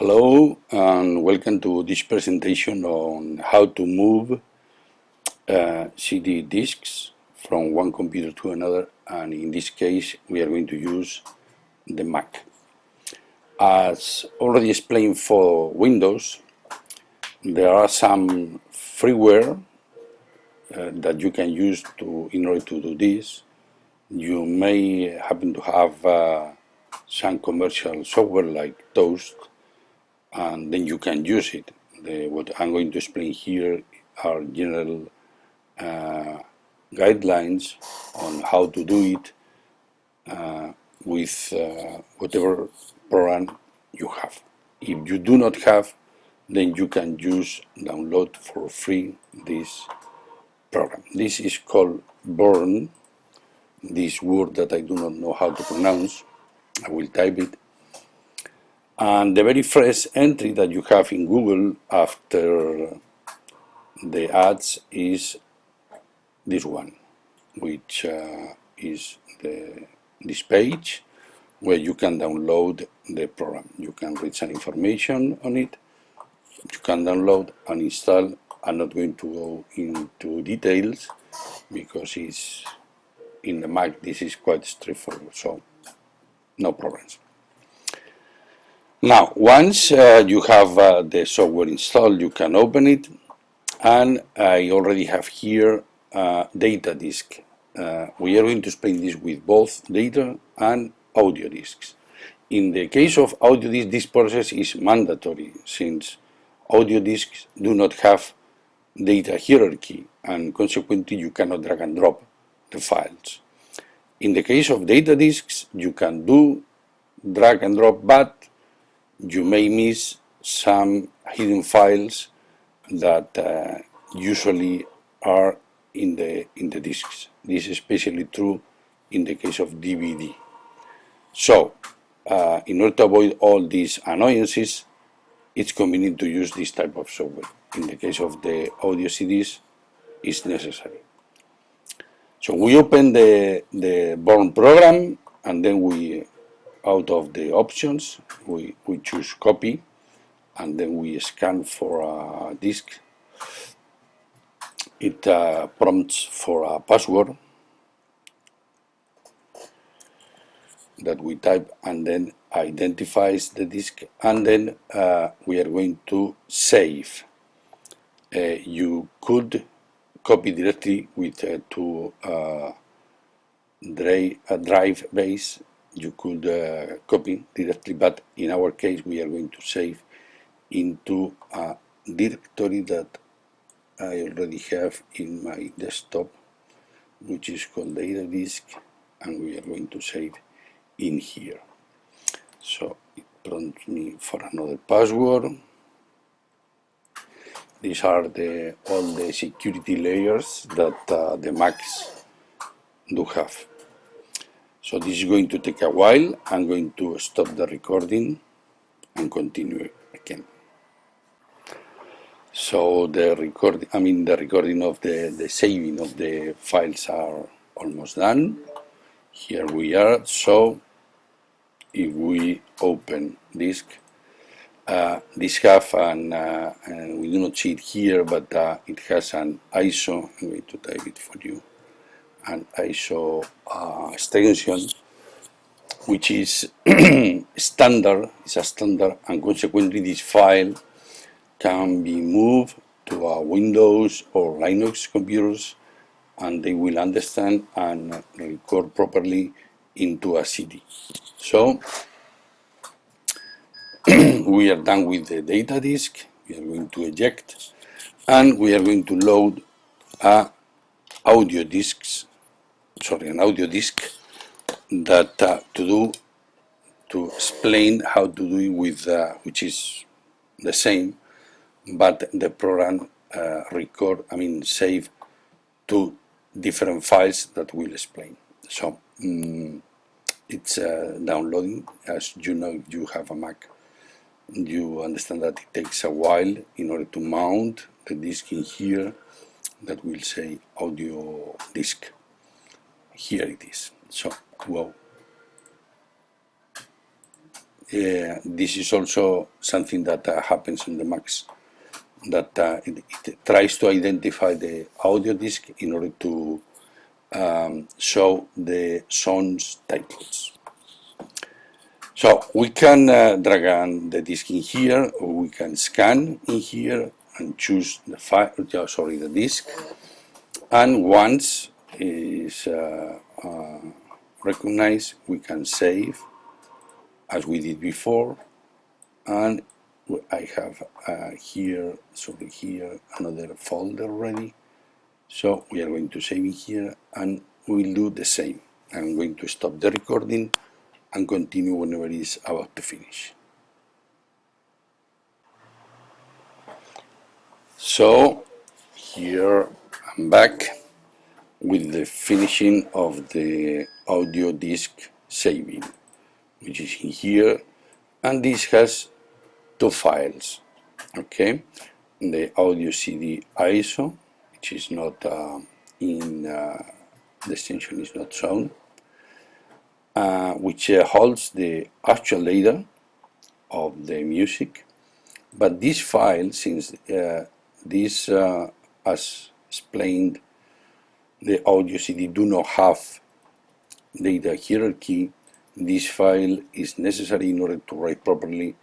Hello and welcome to this presentation on how to move CD disks from one computer to another, and in this case we are going to use the Mac. As already explained for Windows, there are some freeware that you can use in order to do this. You may happen to have some commercial software like Toast, and then you can use it. What I'm going to explain here are general guidelines on how to do it with whatever program you have. If you do not have, then you can download for free this program. This is called Burn, this word that I do not know how to pronounce. I will type it. And the very first entry that you have in Google after the ads is this one, which is this page where you can download the program. You can read some information on it. You can download and install. I'm not going to go into details because it's in the Mac. This is quite straightforward, so no problems. Now, once you have the software installed, you can open it, and I already have here data disk. We are going to explain this with both data and audio disks. In the case of audio disk, this process is mandatory since audio disks do not have data hierarchy, and consequently you cannot drag and drop the files. In the case of data disks, you can do drag and drop, but you may miss some hidden files that usually are in the disks. This is especially true in the case of DVD. So, in order to avoid all these annoyances, it's convenient to use this type of software. In the case of the audio CDs, it's necessary. So we open the Born program, and then out of the options, we choose copy, and then we scan for a disk. It prompts for a password that we type, and then identifies the disk, and then we are going to save. You could copy directly with to drive base. You could copy directly, but in our case we are going to save into a directory that I already have in my desktop, which is called data disk, and we are going to save in here. So it prompts me for another password. These are all the security layers that the Macs do have. So this is going to take a while. I'm going to stop the recording and continue again. So the recording of the saving of the files are almost done. Here we are. So if we open disk, this have and we do not see it here, but it has an ISO. I'm going to type it for you. An ISO extension, which is standard. It's a standard, and consequently this file can be moved to a Windows or Linux computers, and they will understand and record properly into a CD. So we are done with the data disk. We are going to eject, and we are going to load an audio disk that to explain how to do it with which is the same, but the program save two different files that we'll explain. So it's downloading. As you know, if you have a Mac, you understand that it takes a while in order to mount the disk in here that will say audio disk. Here it is. So, well, this is also something that happens on the Macs, that it tries to identify the audio disk in order to show the songs titles. So we can drag on the disk in here, or we can scan in here and choose the file, the disk. And once is recognized, we can save as we did before. And I have here another folder ready. So we are going to save it here, and we'll do the same. I'm going to stop the recording and continue whenever it is about to finish. So here I'm back with the finishing of the audio disk saving, which is in here, and this has two files, okay? The audio CD ISO, which is not the extension is not shown, which holds the actual data of the music, but this file, since this, as explained, the audio CD do not have data hierarchy, this file is necessary in order to write properly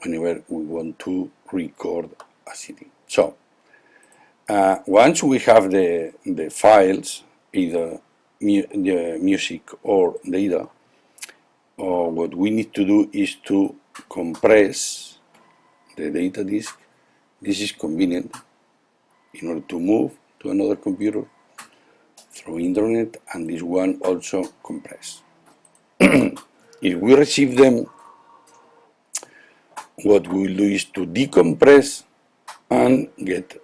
whenever we want to record a CD. So once we have the files, either the music or data, what we need to do is to compress the data disk. This is convenient in order to move to another computer through internet, and this one also compress. If we receive them, what we will do is to decompress and get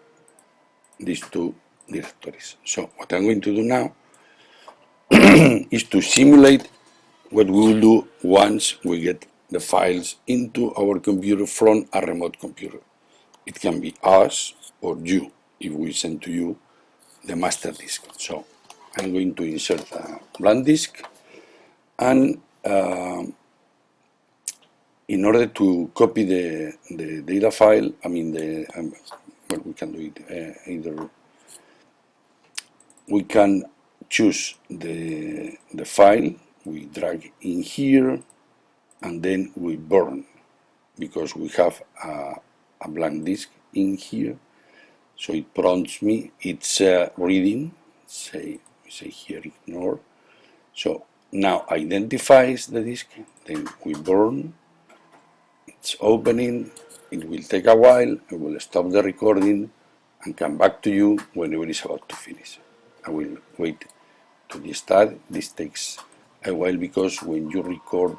these two directories. So what I'm going to do now is to simulate what we will do once we get the files into our computer from a remote computer. It can be us or you, if we send to you the master disk. So I'm going to insert a blank disk, and in order to copy the data file, well, we can do it either. We can choose the file, we drag in here, and then we burn, because we have a blank disk in here. So it prompts me, it's reading, say here ignore. So now identifies the disk, then we burn, it's opening, it will take a while, I will stop the recording and come back to you whenever it's about to finish. I will wait to the start. This takes a while because when you record,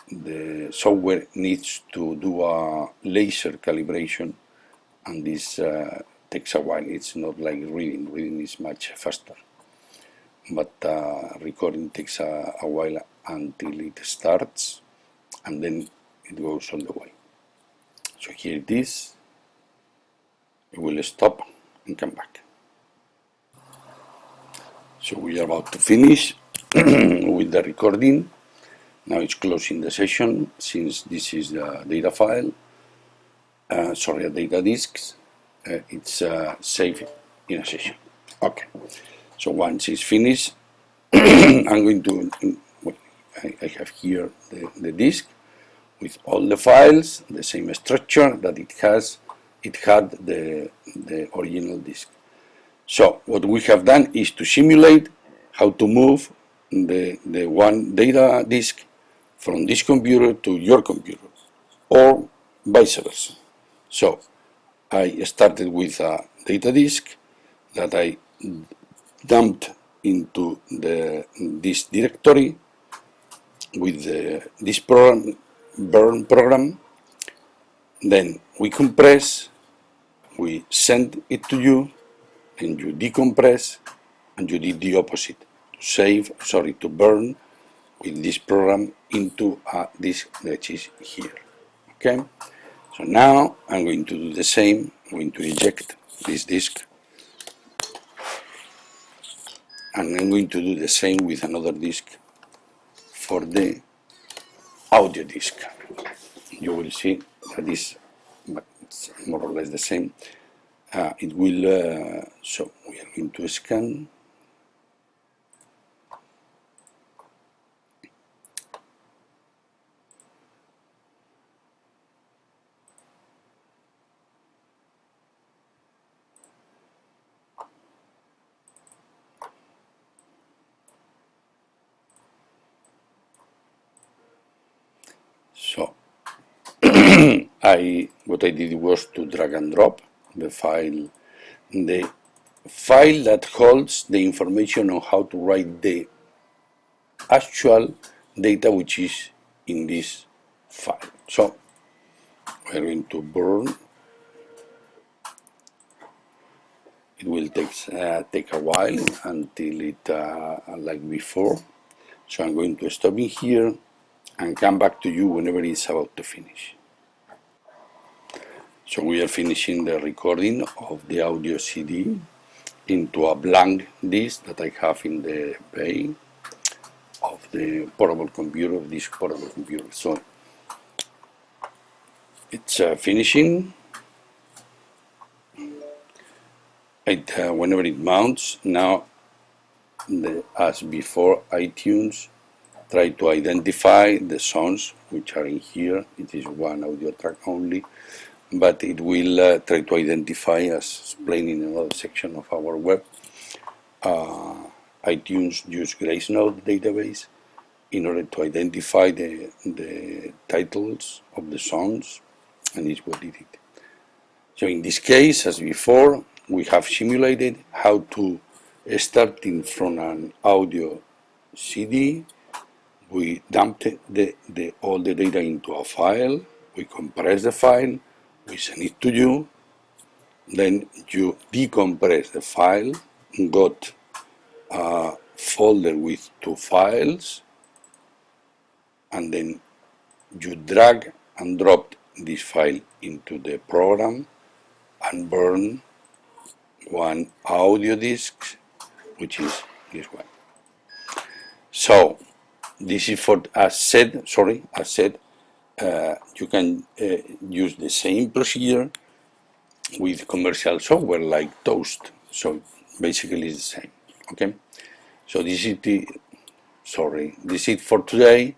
the software needs to do a laser calibration, and this takes a while. It's not like reading. Reading is much faster, but recording takes a while until it starts, and then it goes all the way. So here it is. We will stop and come back. So we are about to finish with the recording. Now it's closing the session, since this is the data file, a data disk. It's saved in a session. Okay, so once it's finished, I'm going to, I have here the disk with all the files, the same structure that it had the original disk. So what we have done is to simulate how to move the one data disk from this computer to your computer, or vice versa. So I started with a data disk that I dumped into this directory with this program, burn program. Then we compress, we send it to you, and you decompress, and you did the opposite, to burn with this program into a disk that is here. Okay, so now I'm going to do the same. I'm going to eject this disk, and I'm going to do the same with another disk for the audio disk. You will see that is more or less the same. It will, so we are going to scan. So what I did was to drag and drop the file that holds the information on how to write the actual data which is in this file. So we're going to burn. It will take a while until it like before. So I'm going to stop in here and come back to you whenever it's about to finish. So we are finishing the recording of the audio CD into a blank disk that I have in the bay of the portable computer, this portable computer. So it's finishing. Whenever it mounts, now as before, iTunes try to identify the songs which are in here. It is one audio track only, but it will try to identify, as explained in another section of our web. iTunes use GraceNote database in order to identify the titles of the songs, and it's what it did. So in this case, as before, we have simulated how to, starting from an audio CD, we dumped all the data into a file, we compress the file, we send it to you, then you decompress the file, got a folder with 2 files, and then you drag and drop this file into the program and burn one audio disk, which is this one. So this is for, as said, you can use the same procedure with commercial software like Toast. So basically it's the same. Okay. So this is this is it for today.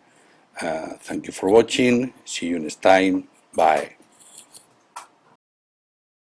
Thank you for watching. See you next time. Bye.